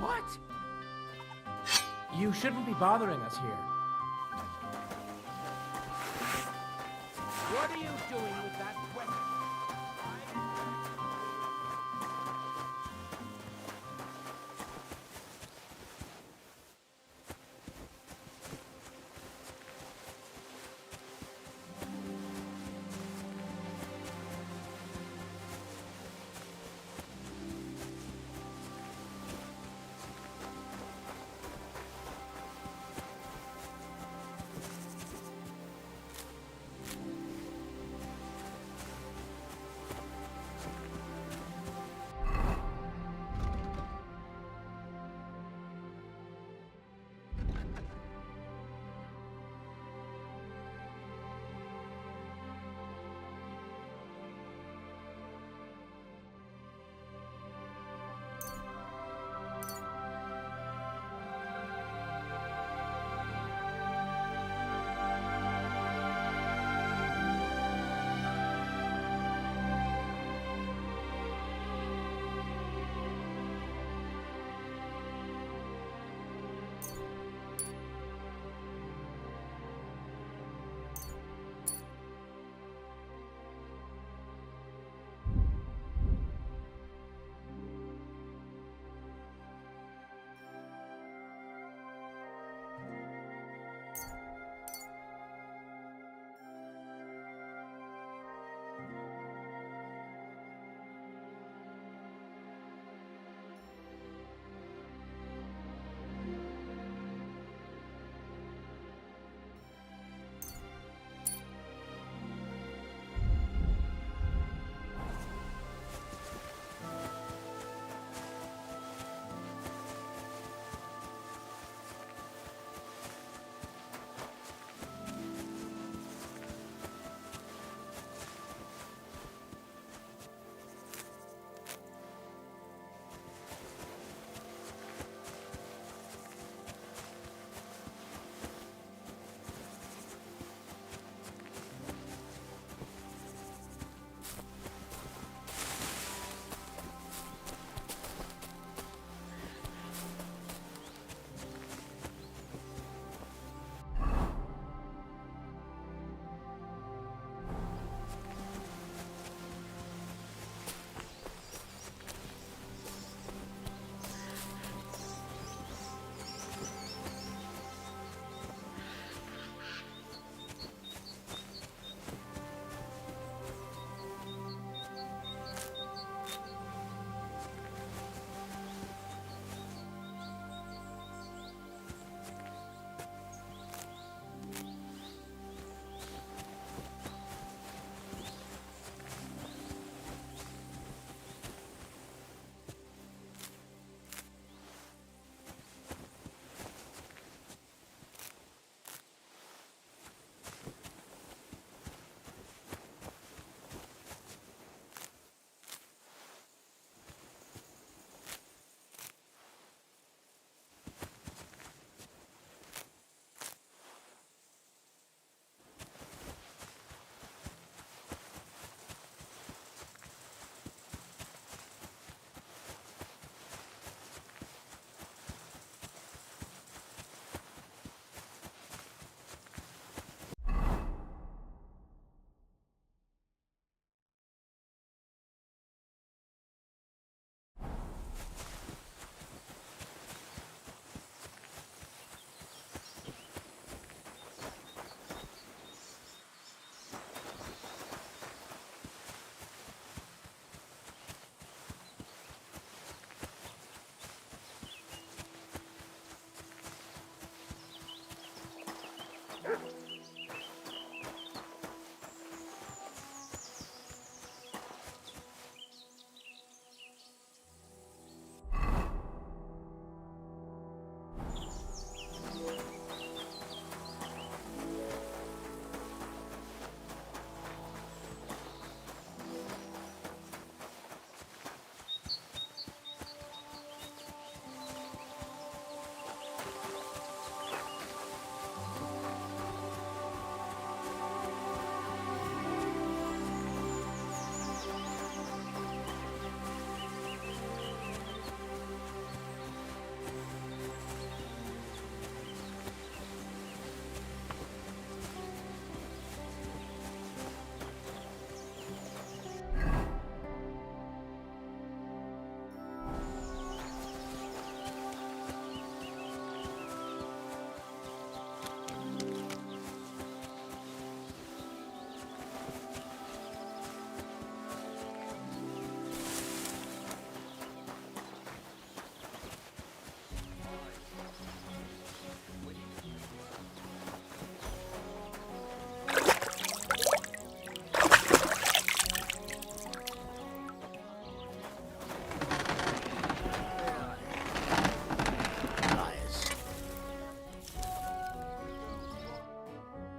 What? You shouldn't be bothering us here. What are you doing with that weapon?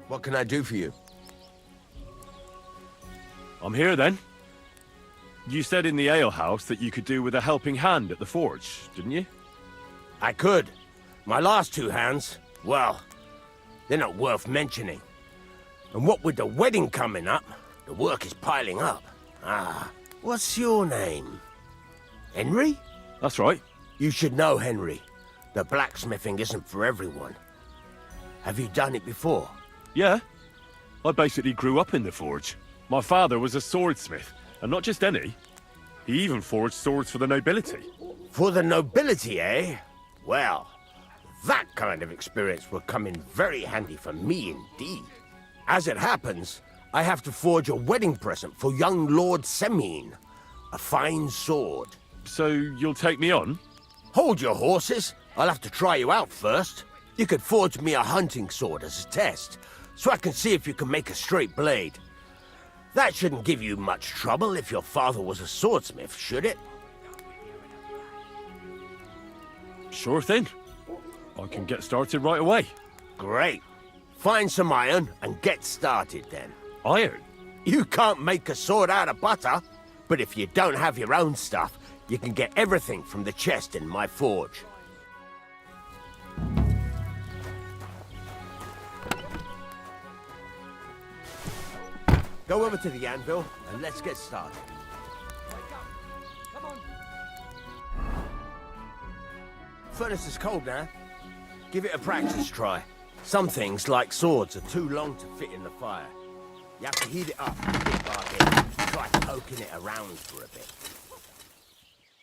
What can I do for you? I'm here then. You said in the alehouse that you could do with a helping hand at the forge, didn't you? I could. My last two hands, well, they're not worth mentioning. And what with the wedding coming up, the work is piling up. Ah, what's your name? Henry? That's right. You should know, Henry. The blacksmithing isn't for everyone. Have you done it before? Yeah. I basically grew up in the forge. My father was a swordsmith, and not just any. He even forged swords for the nobility. For the nobility, eh? Well, that kind of experience will come in very handy for me indeed. As it happens, I have to forge a wedding present for young Lord Semine. A fine sword. So you'll take me on? Hold your horses. I'll have to try you out first. You could forge me a hunting sword as a test, so I can see if you can make a straight blade. That shouldn't give you much trouble if your father was a swordsmith, should it? Sure thing. I can get started right away. Great. Find some iron and get started then. Iron? You can't make a sword out of butter, but if you don't have your own stuff, you can get everything from the chest in my forge. Go over to the anvil and let's get started. Come on. Furnace is cold now. Give it a practice try. Some things, like swords, are too long to fit in the fire. You have to heat it up bit by bit. Try poking it around for a bit.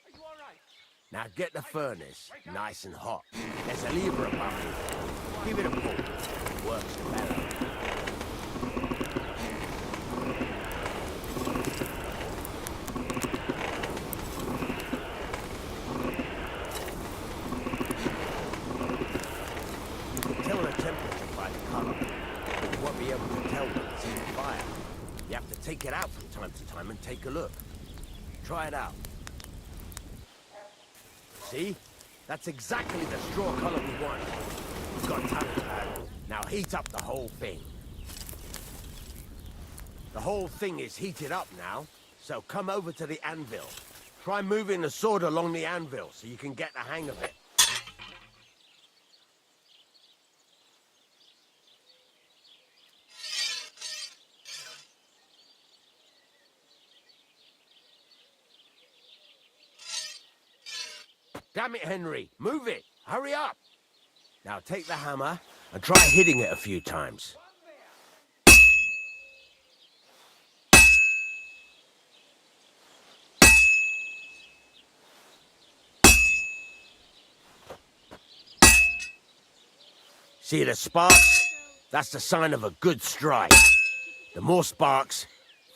Are you all right? Now get the furnace nice and hot. There's a lever above it. Give it a pull. It works better. You can tell the temperature by the color. But you won't be able to tell when it's in the fire. You have to take it out from time to time and take a look. Try it out. See? That's exactly the straw color we want. You've got talent, lad. Now heat up the whole thing. The whole thing is heated up now, so come over to the anvil. Try moving the sword along the anvil so you can get the hang of it. Damn it, Henry. Move it. Hurry up. Now take the hammer and try hitting it a few times. See the sparks? That's the sign of a good strike. The more sparks,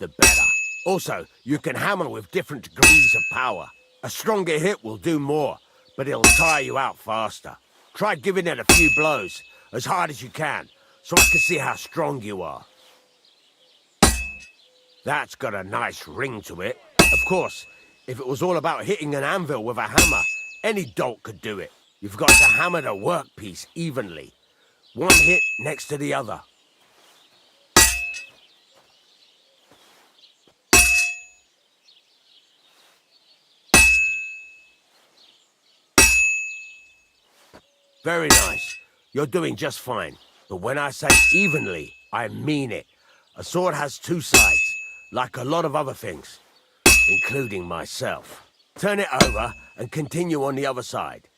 the better. Also, you can hammer with different degrees of power. A stronger hit will do more, but it'll tire you out faster. Try giving it a few blows, as hard as you can, so I can see how strong you are. That's got a nice ring to it. Of course, if it was all about hitting an anvil with a hammer, any dolt could do it. You've got to hammer the workpiece evenly. One hit next to the other. Very nice. You're doing just fine. But when I say evenly, I mean it. A sword has two sides, like a lot of other things, including myself. Turn it over and continue on the other side.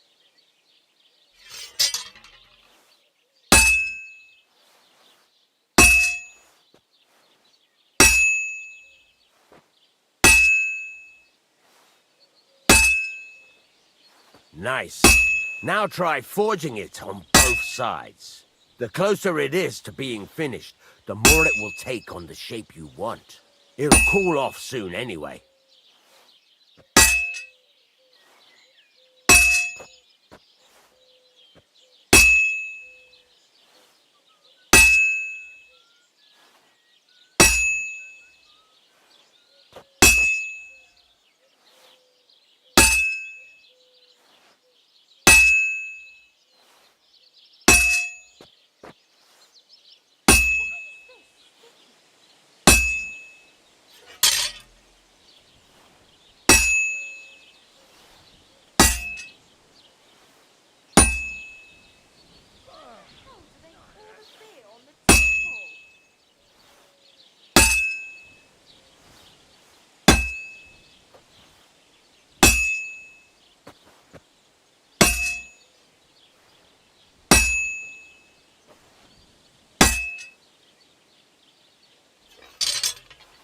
Nice. Now try forging it on both sides. The closer it is to being finished, the more it will take on the shape you want. It'll cool off soon anyway.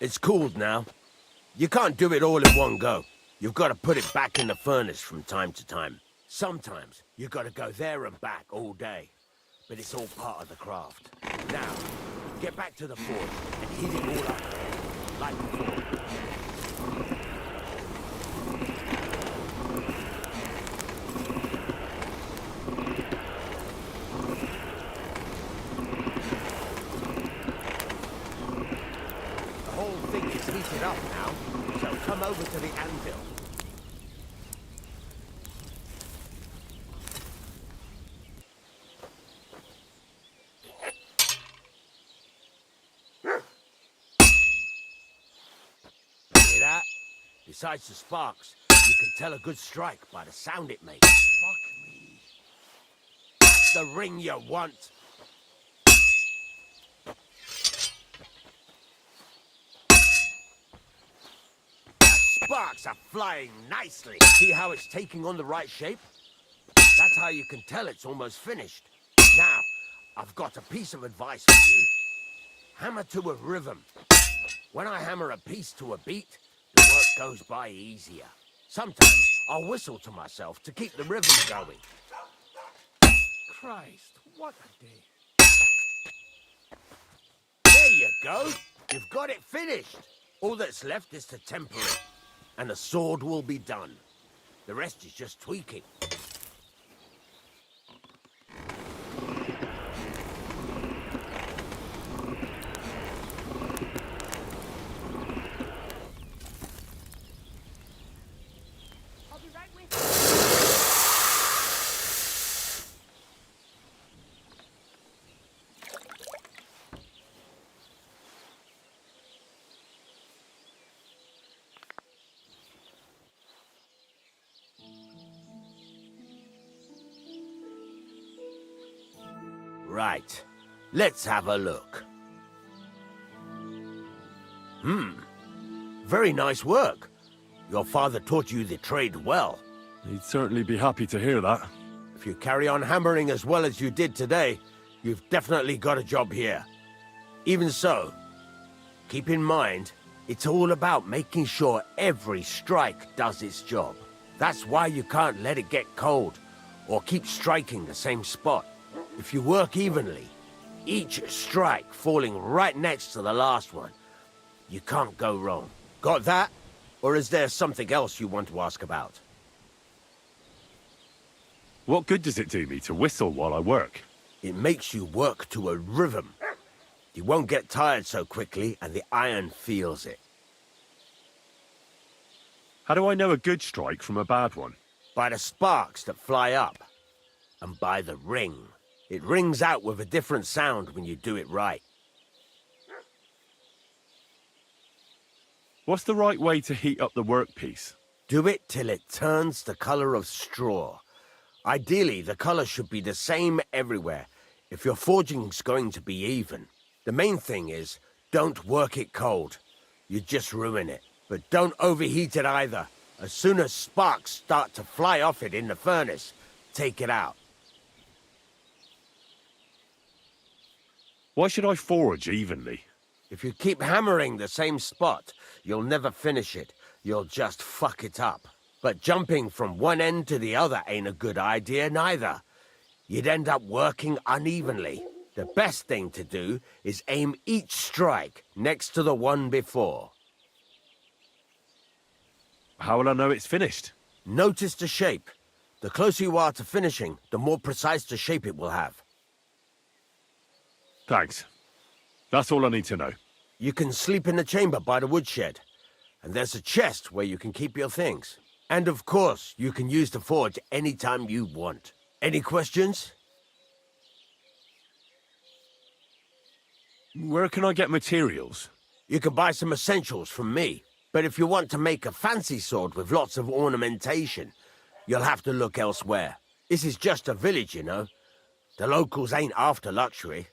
It's cooled now. You can't do it all in one go. You've got to put it back in the furnace from time to time. Sometimes you've got to go there and back all day. But it's all part of the craft. Now, get back to the forge and heat it all up like before. The whole thing is heated up now, so come over to the anvil. Hear that? Besides the sparks, you can tell a good strike by the sound it makes. Fuck me. That's the ring you want. Sparks are flying nicely. See how it's taking on the right shape? That's how you can tell it's almost finished. Now, I've got a piece of advice for you. Hammer to a rhythm. When I hammer a piece to a beat, the work goes by easier. Sometimes I'll whistle to myself to keep the rhythm going. Christ, what a day. There you go. You've got it finished. All that's left is to temper it, and the sword will be done. The rest is just tweaking. I'll be right with Right. Let's have a look. Very nice work. Your father taught you the trade well. He'd certainly be happy to hear that. If you carry on hammering as well as you did today, you've definitely got a job here. Even so, keep in mind, it's all about making sure every strike does its job. That's why you can't let it get cold, or keep striking the same spot. If you work evenly, each strike falling right next to the last one, you can't go wrong. Got that? Or is there something else you want to ask about? What good does it do me to whistle while I work? It makes you work to a rhythm. You won't get tired so quickly, and the iron feels it. How do I know a good strike from a bad one? By the sparks that fly up, and by the ring. It rings out with a different sound when you do it right. What's the right way to heat up the workpiece? Do it till it turns the color of straw. Ideally, the color should be the same everywhere, if your forging's going to be even. The main thing is, don't work it cold. You just ruin it. But don't overheat it either. As soon as sparks start to fly off it in the furnace, take it out. Why should I forge evenly? If you keep hammering the same spot, you'll never finish it. You'll just fuck it up. But jumping from one end to the other ain't a good idea neither. You'd end up working unevenly. The best thing to do is aim each strike next to the one before. How will I know it's finished? Notice the shape. The closer you are to finishing, the more precise the shape it will have. Thanks. That's all I need to know. You can sleep in the chamber by the woodshed. And there's a chest where you can keep your things. And of course, you can use the forge anytime you want. Any questions? Where can I get materials? You can buy some essentials from me. But if you want to make a fancy sword with lots of ornamentation, you'll have to look elsewhere. This is just a village, you know. The locals ain't after luxury.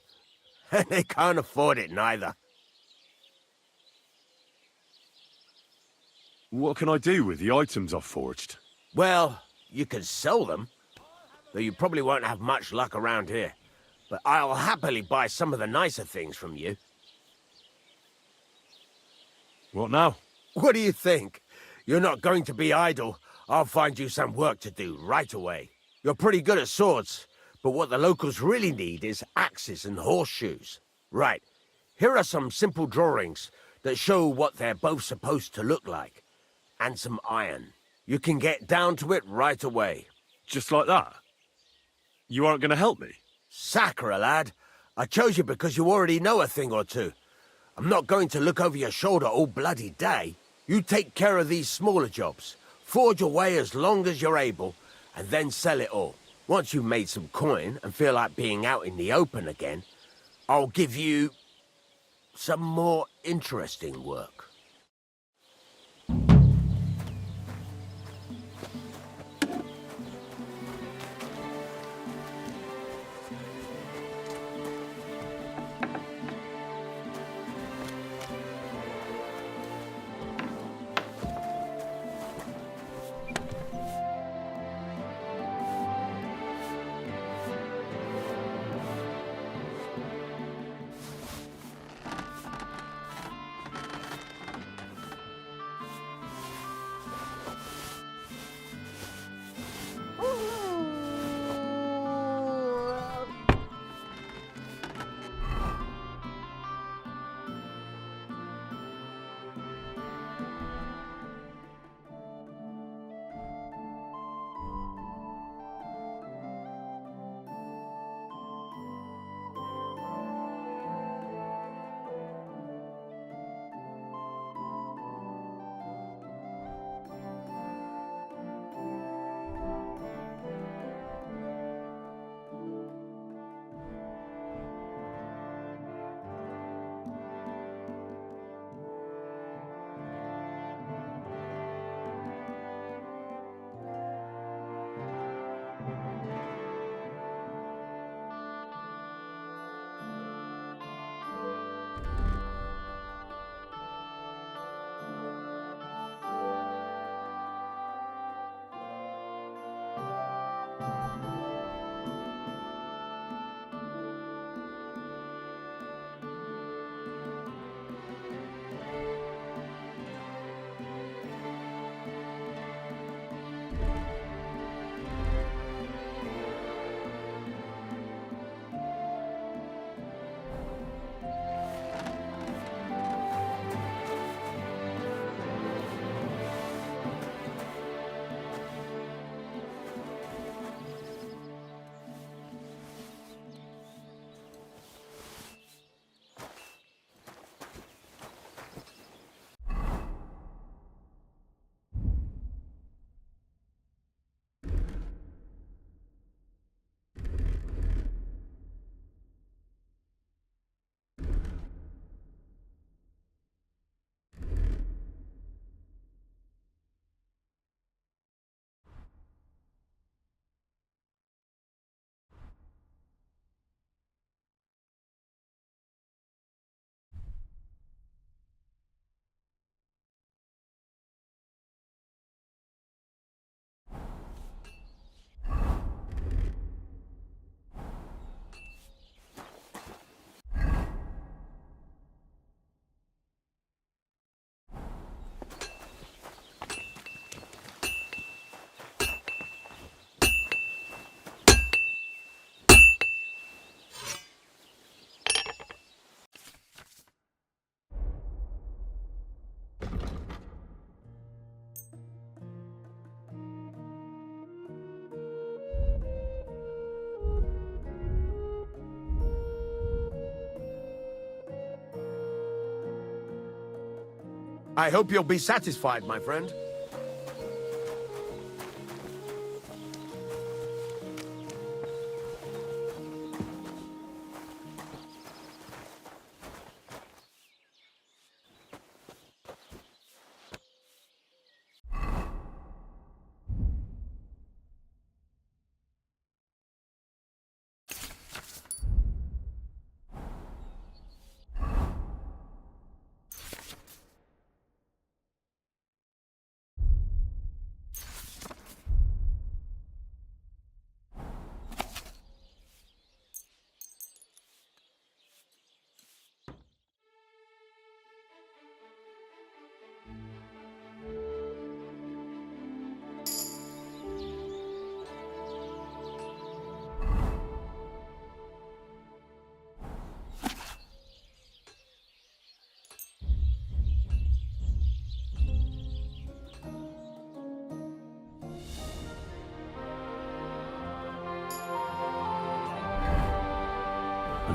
And they can't afford it neither. What can I do with the items I've forged? Well, you can sell them. Though you probably won't have much luck around here. But I'll happily buy some of the nicer things from you. What now? What do you think? You're not going to be idle. I'll find you some work to do right away. You're pretty good at swords, but what the locals really need is axes and horseshoes. Right, here are some simple drawings that show what they're both supposed to look like. And some iron. You can get down to it right away. Just like that? You aren't going to help me? Sacre, lad. I chose you because you already know a thing or two. I'm not going to look over your shoulder all bloody day. You take care of these smaller jobs. Forge away as long as you're able, and then sell it all. Once you've made some coin and feel like being out in the open again, I'll give you some more interesting work. I hope you'll be satisfied, my friend.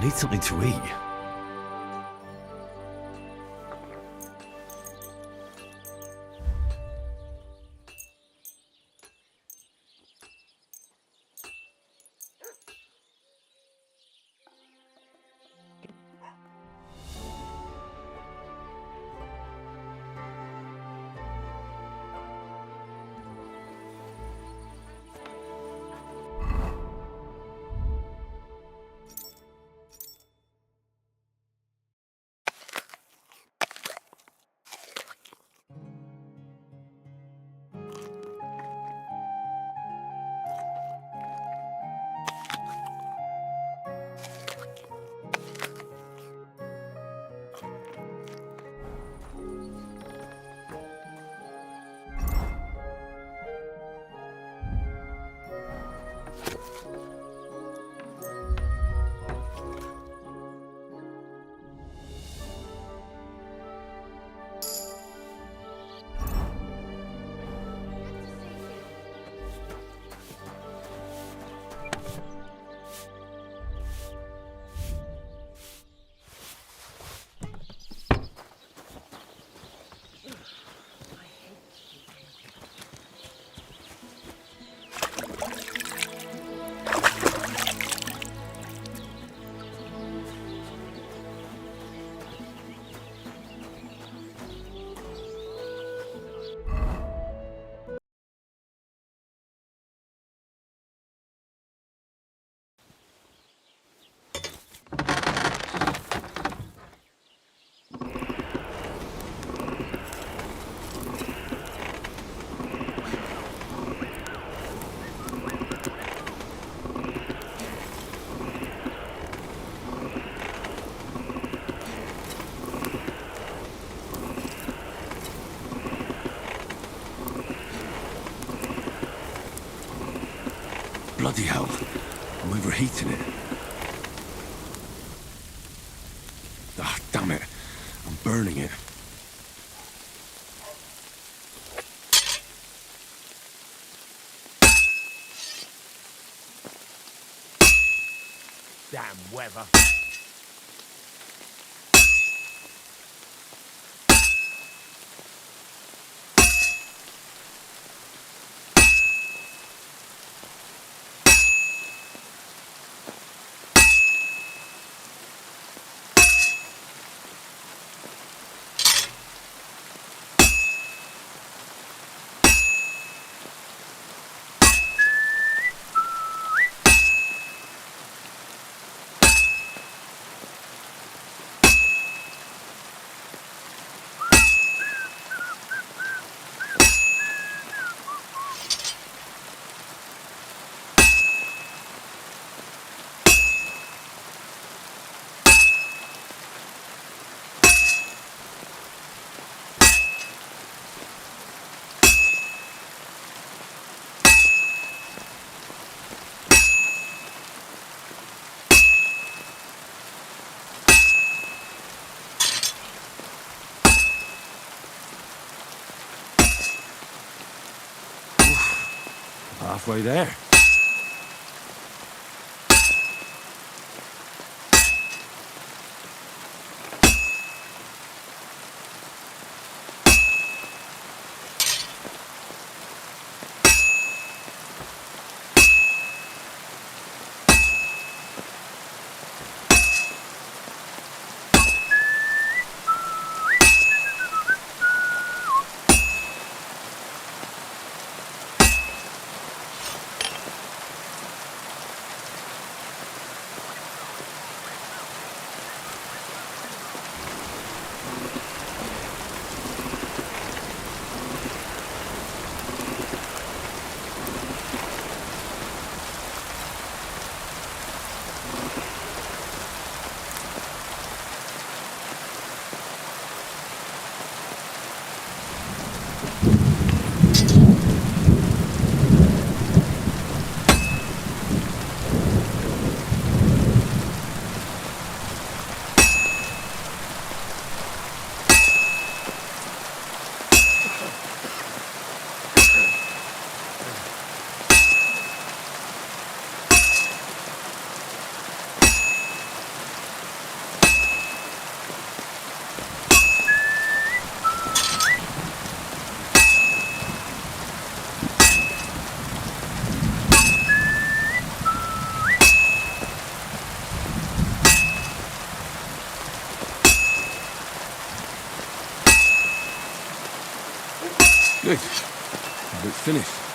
need something to eat. Bloody hell. I'm overheating it. Ah, damn it. I'm burning it. Damn weather. Halfway there. Good. It's finished.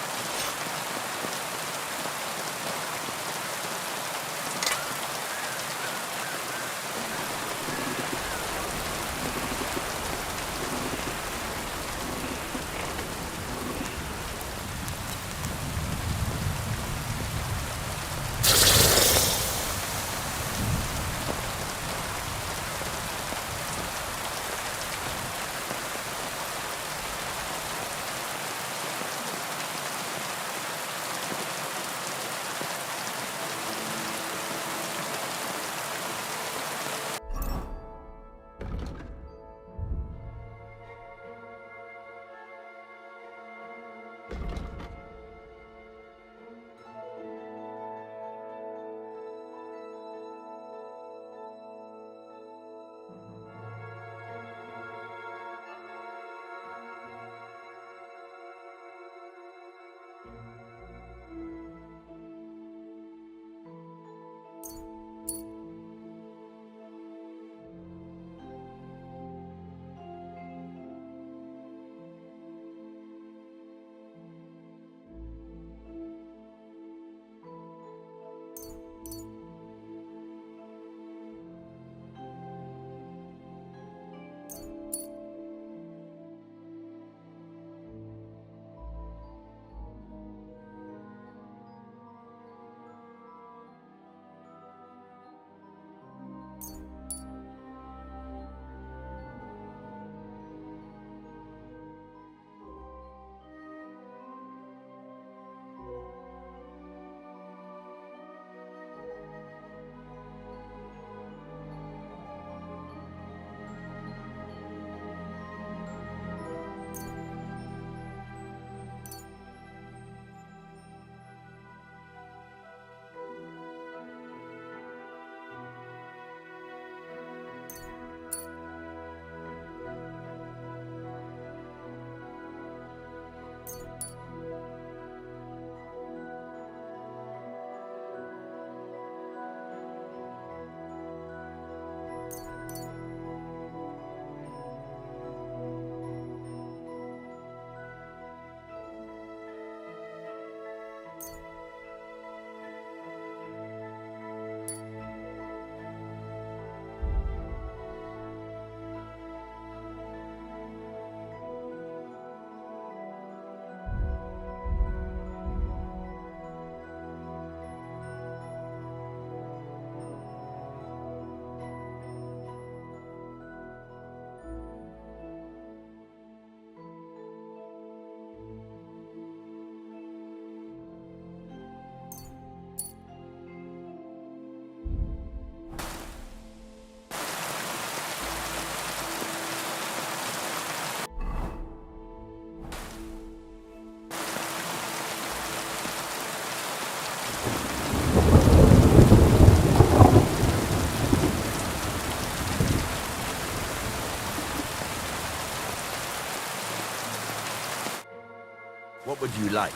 What would you like?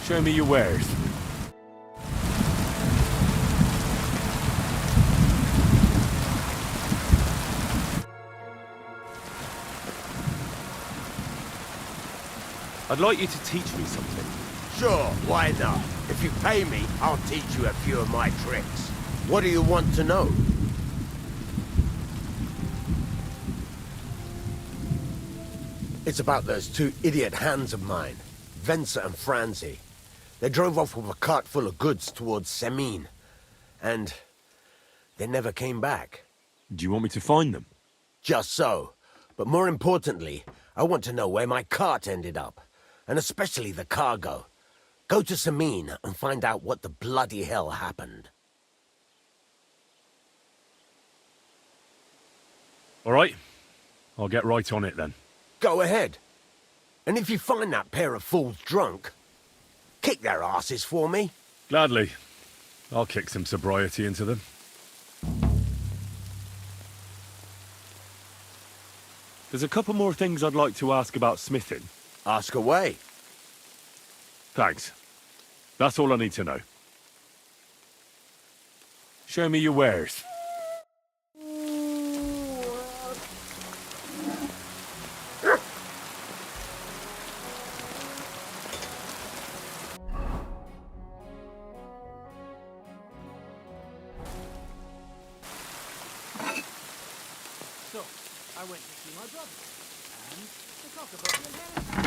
Show me your wares. I'd like you to teach me something. Sure, why not? If you pay me, I'll teach you a few of my tricks. What do you want to know? It's about those two idiot hands of mine, Venser and Franzi. They drove off with a cart full of goods towards Semin, and they never came back. Do you want me to find them? Just so. But more importantly, I want to know where my cart ended up, and especially the cargo. Go to Semin and find out what the bloody hell happened. All right. I'll get right on it then. Go ahead. And if you find that pair of fools drunk, kick their asses for me. Gladly. I'll kick some sobriety into them. There's a couple more things I'd like to ask about smithing. Ask away. Thanks. That's all I need to know. Show me your wares. I went to see my brother, and to talk about the inheritance.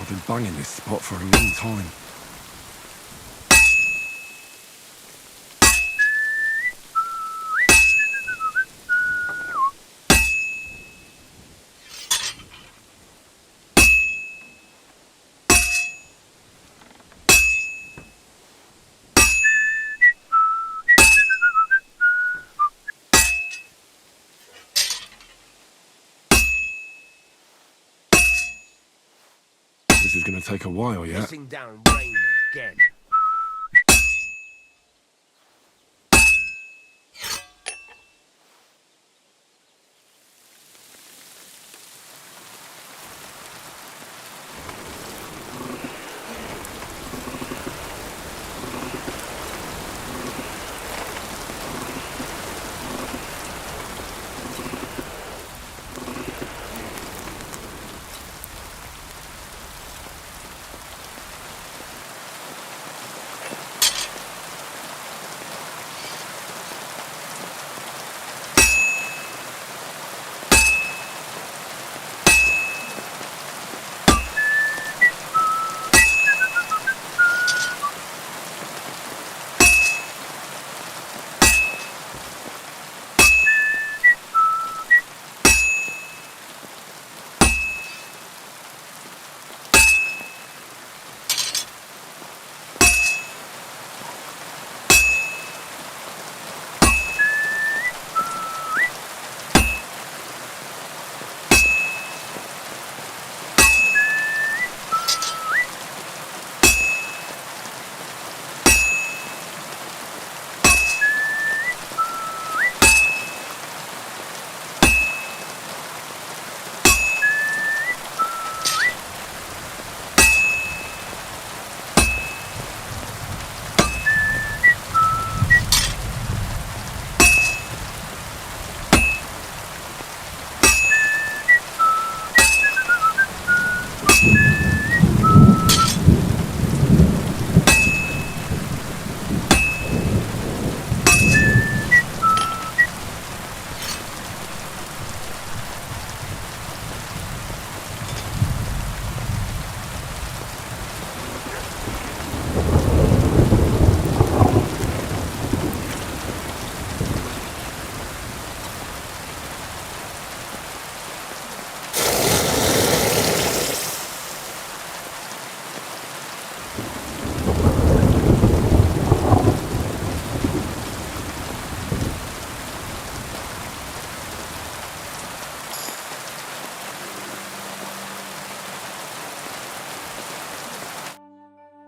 I've been banging this spot for a long time. This is going to take a while yet. Pissing down rain again.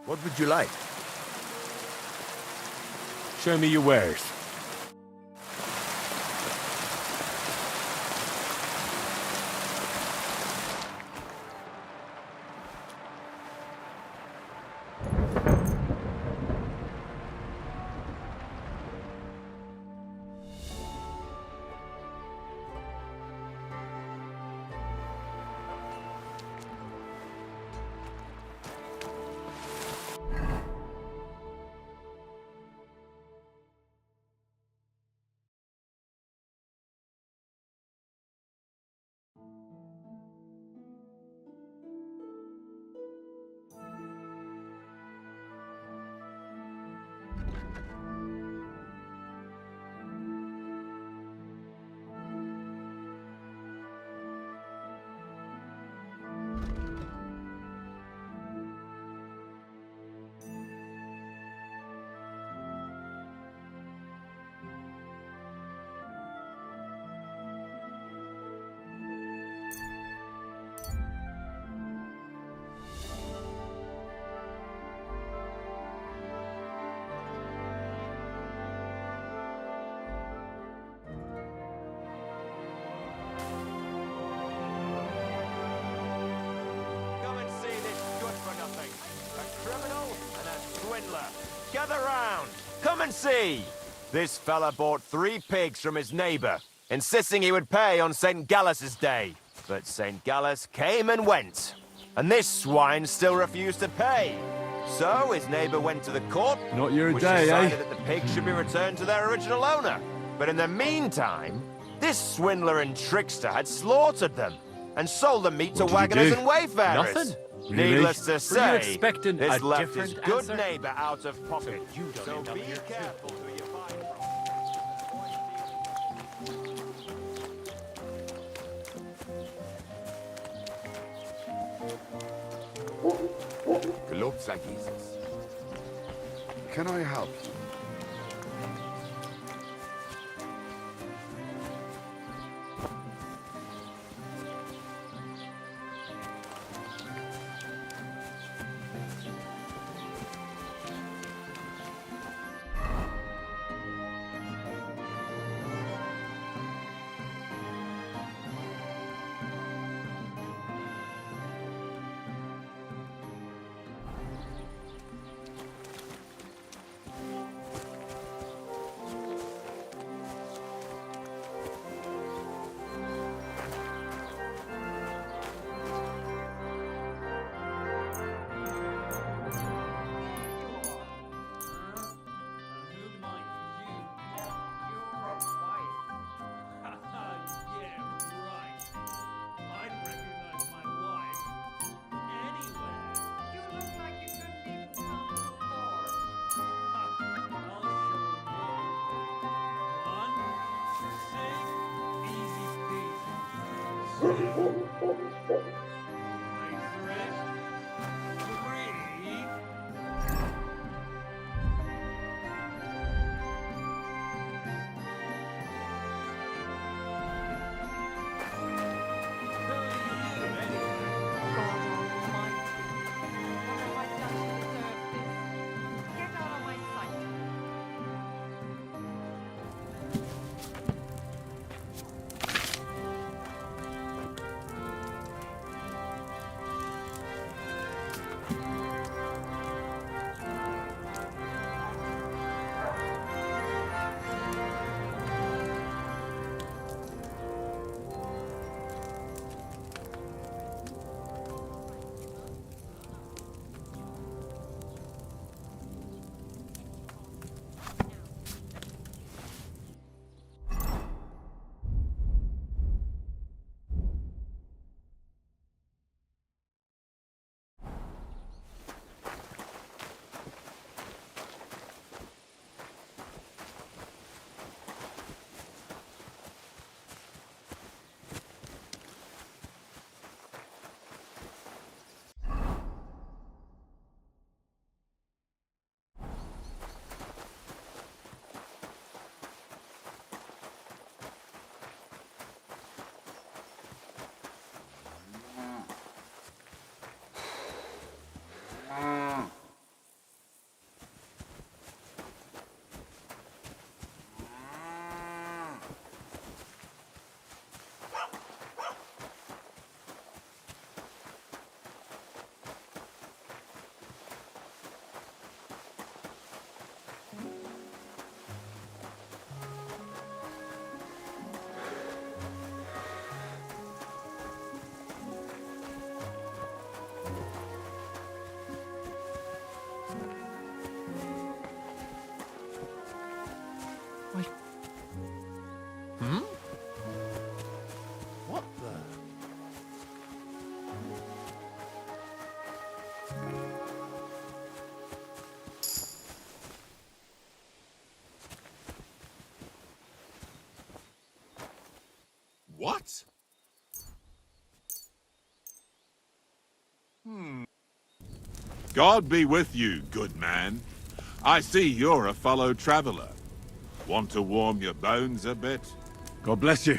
What would you like? Show me your wares. Gather round! Come and see! This fella bought 3 pigs from his neighbour, insisting he would pay on St. Gallus's day. But St. Gallus came and went, and this swine still refused to pay. So his neighbour went to the court, Not your which day, decided eh? that the pigs should be returned to their original owner. But in the meantime, this swindler and trickster had slaughtered them and sold the meat to What did he waggoners do? and wayfarers. Nothing? Really? Needless to say, expecting this a left his different good answer? neighbour out of pocket. you don't So end up be here too. careful who you buy from. Gelobt sei Jesus. Can I help you? You look like you couldn't even count to 4. Get out of my sight. What the? What? God be with you, good man. I see you're a fellow traveler. Want to warm your bones a bit? God bless you.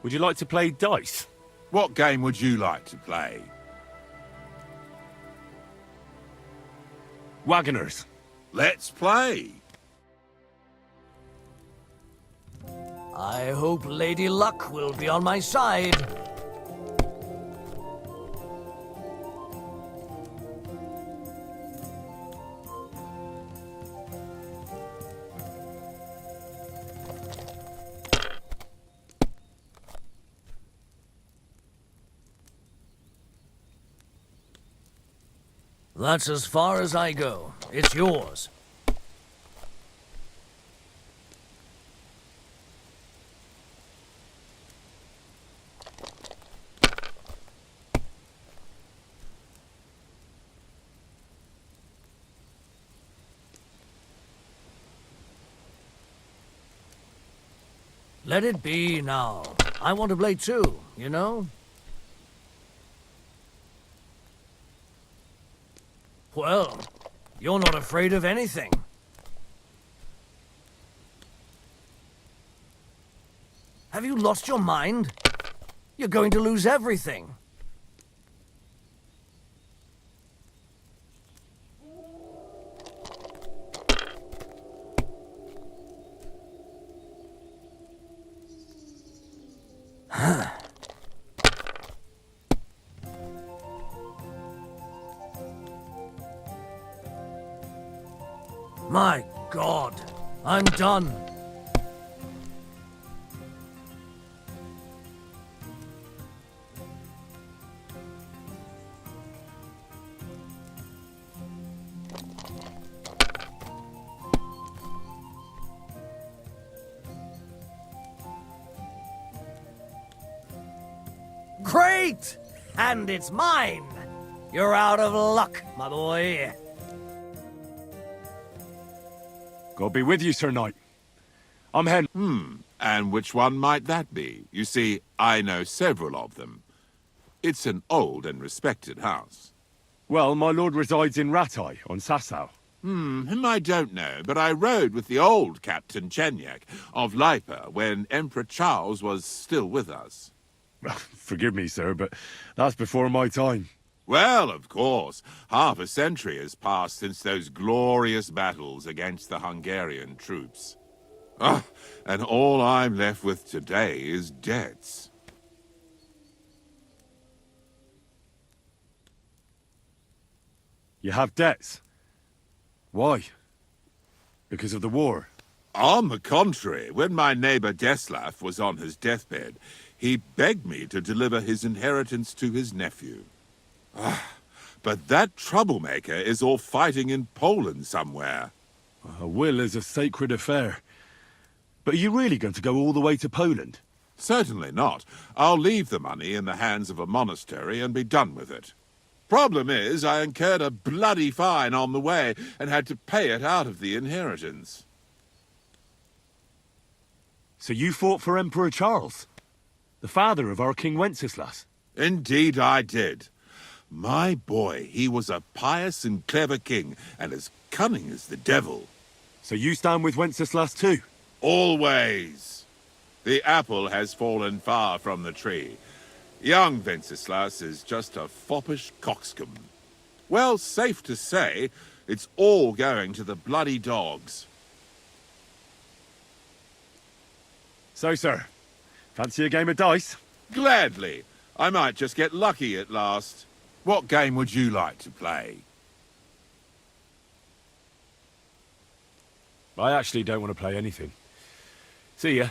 Would you like to play dice? What game would you like to play? Wagoners. Let's play. I hope Lady Luck will be on my side. That's as far as I go. It's yours. Let it be now. I want to play too, you know? Well, you're not afraid of anything. Have you lost your mind? You're going to lose everything. My God, I'm done. Great! And it's mine! You're out of luck, my boy. God be with you, Sir Knight. I'm Hen. And which one might that be? You see, I know several of them. It's an old and respected house. Well, my lord resides in Ratai, on Sasau. Him I don't know, but I rode with the old Captain Chenyak of Lipa when Emperor Charles was still with us. Forgive me, sir, but that's before my time. Well, of course. Half a century has passed since those glorious battles against the Hungarian troops. Ah, and all I'm left with today is debts. You have debts. Why? Because of the war? On the contrary, when my neighbor Deslav was on his deathbed, he begged me to deliver his inheritance to his nephew. But that troublemaker is all fighting in Poland somewhere. A will is a sacred affair. But are you really going to go all the way to Poland? Certainly not. I'll leave the money in the hands of a monastery and be done with it. Problem is, I incurred a bloody fine on the way and had to pay it out of the inheritance. So you fought for Emperor Charles, the father of our King Wenceslas? Indeed I did. My boy, he was a pious and clever king, and as cunning as the devil. So you stand with Wenceslas too? Always. The apple has fallen far from the tree. Young Wenceslas is just a foppish coxcomb. Well, safe to say, it's all going to the bloody dogs. So, sir, fancy a game of dice? Gladly. I might just get lucky at last. What game would you like to play? I actually don't want to play anything. See ya.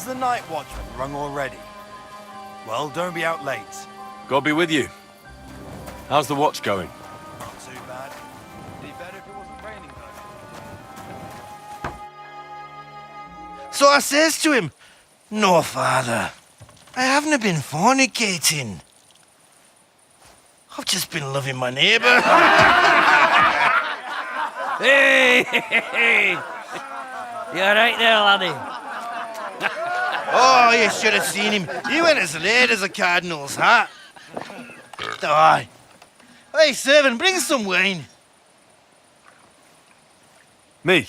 Has the night watchman rung already? Well, don't be out late. God be with you. How's the watch going? Not too bad. Be better if it wasn't raining, though. So I says to him, "No, father, I haven't been fornicating. I've just been loving my neighbour." Hey! You're right there, laddie. Oh, you should have seen him. He went as late as a cardinal's hat. Aye. Hey, servant, bring some wine. Me?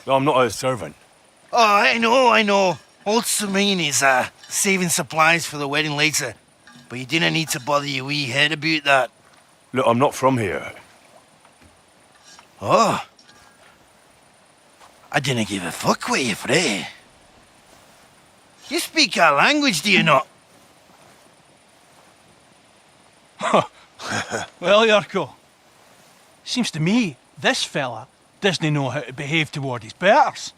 No, I'm not a servant. Oh, I know. Old Samine is saving supplies for the wedding later. But you didn't need to bother your wee head about that. Look, I'm not from here. Oh. I didn't give a fuck where you're from. You speak our language, do you not? Well, Yurko, seems to me this fella doesn't know how to behave toward his betters.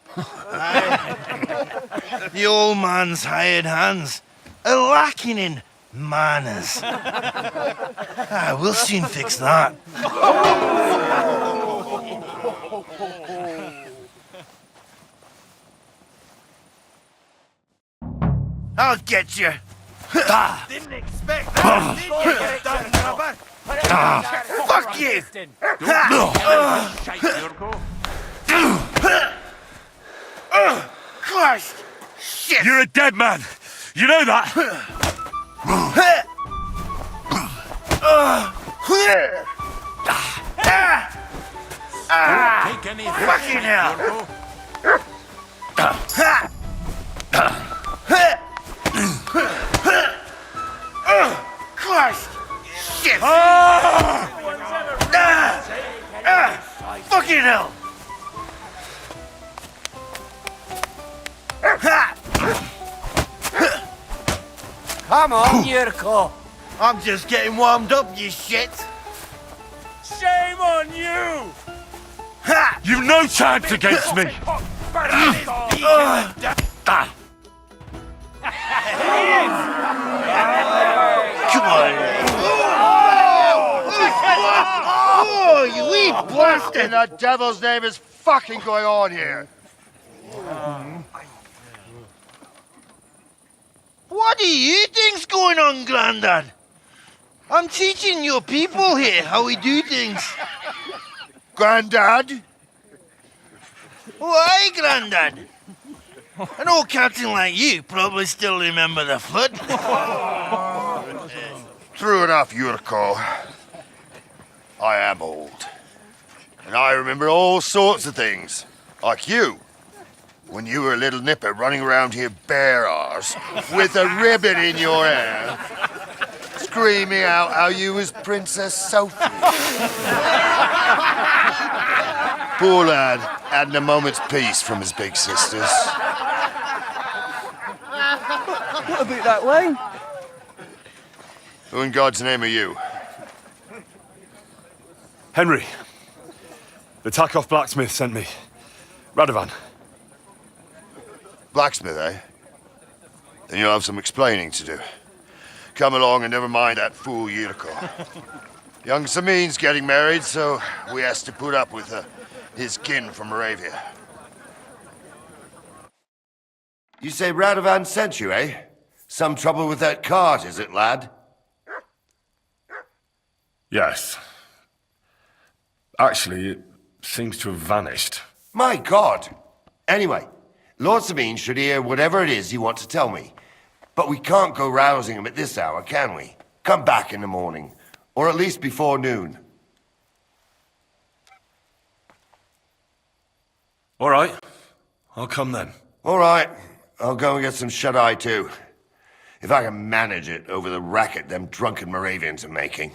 The old man's hired hands are lacking in manners. We'll soon fix that. I'll get you. Didn't expect that, did you, dumb fuck you! Christ! Shit! You're a dead man! You know that? Take any Fucking hell! Christ! Shit! Fucking hell! Come on, Yurko. I'm just getting warmed up, you shit! Shame on you! You've no chance against me! Come on! Oh, you wee bastard! In the devil's name is fucking going on here? What do you think's going on, Grandad? I'm teaching your people here how we do things. Grandad? Why, Grandad? An old captain like you probably still remember the flood. True enough, Yurko. I am old. And I remember all sorts of things. Like you. When you were a little nipper running around here bare arse, with a ribbon in your hair, screaming out how you was Princess Sophie. Poor lad, hadn't a moment's peace from his big sisters. What about that wine? Who in God's name are you? Henry. The Takoff blacksmith sent me. Radovan. Blacksmith, eh? Then you'll have some explaining to do. Come along and never mind that fool Yurko. Young Samin's getting married, so we has to put up with his kin from Moravia. You say Radovan sent you, eh? Some trouble with that cart, is it, lad? Yes. Actually, it seems to have vanished. My God! Anyway, Lord Sabine should hear whatever it is you want to tell me. But we can't go rousing him at this hour, can we? Come back in the morning. Or at least before noon. All right. I'll come then. All right. I'll go and get some shut-eye, too. If I can manage it over the racket them drunken Moravians are making.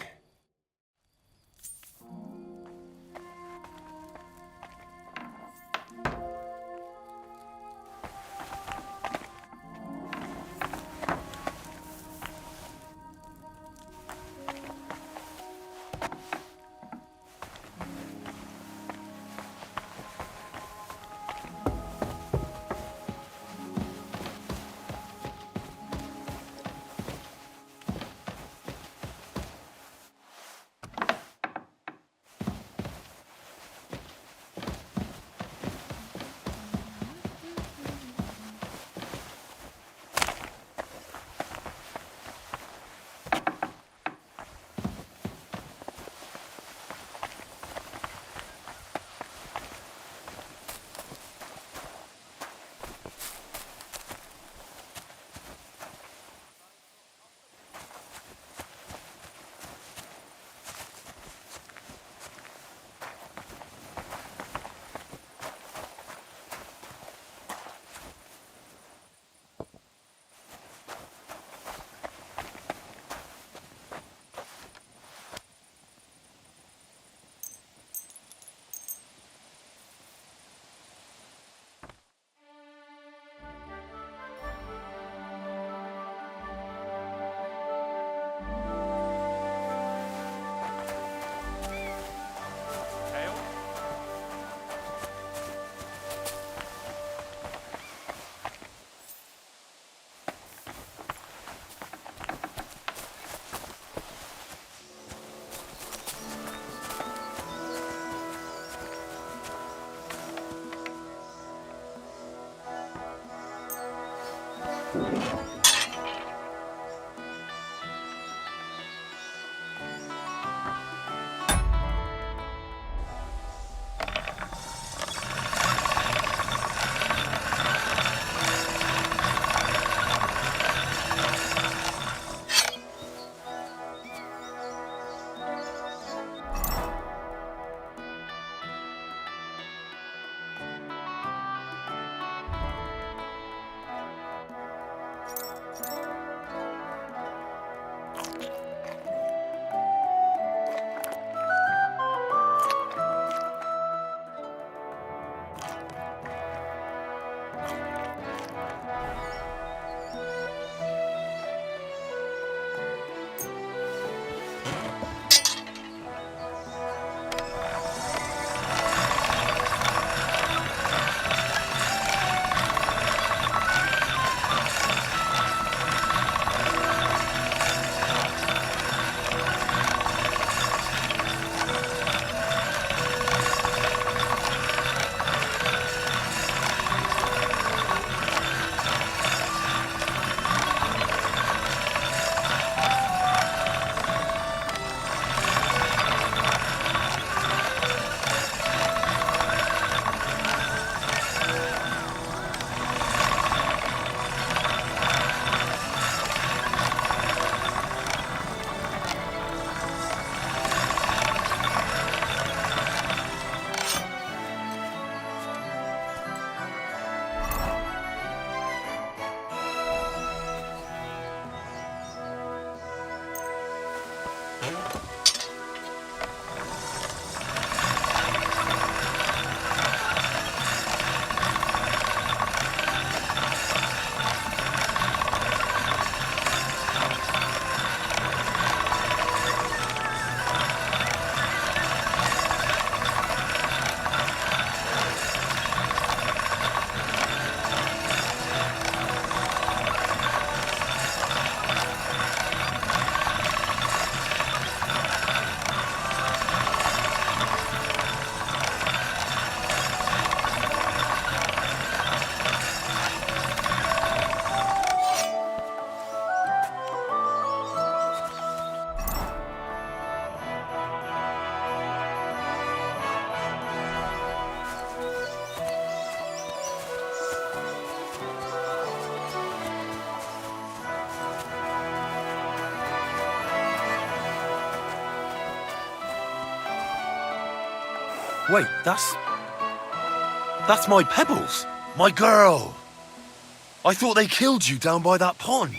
Wait, that's my Pebbles. My girl! I thought they killed you down by that pond.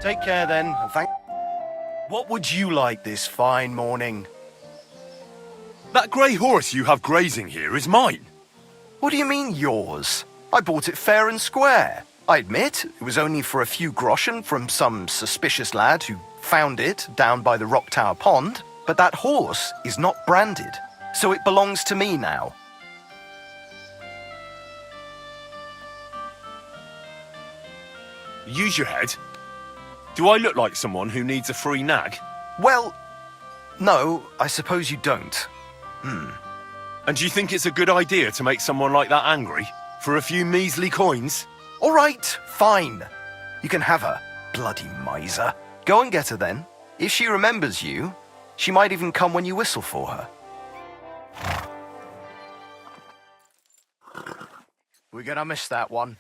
Take care then, and thank... What would you like this fine morning? That grey horse you have grazing here is mine. What do you mean, yours? I bought it fair and square. I admit, it was only for a few groschen from some suspicious lad who found it down by the Rock Tower Pond, but that horse is not branded, so it belongs to me now. Use your head. Do I look like someone who needs a free nag? Well, no, I suppose you don't. And do you think it's a good idea to make someone like that angry? For a few measly coins? All right, fine. You can have her, bloody miser. Go and get her then. If she remembers you, she might even come when you whistle for her. We're gonna miss that one.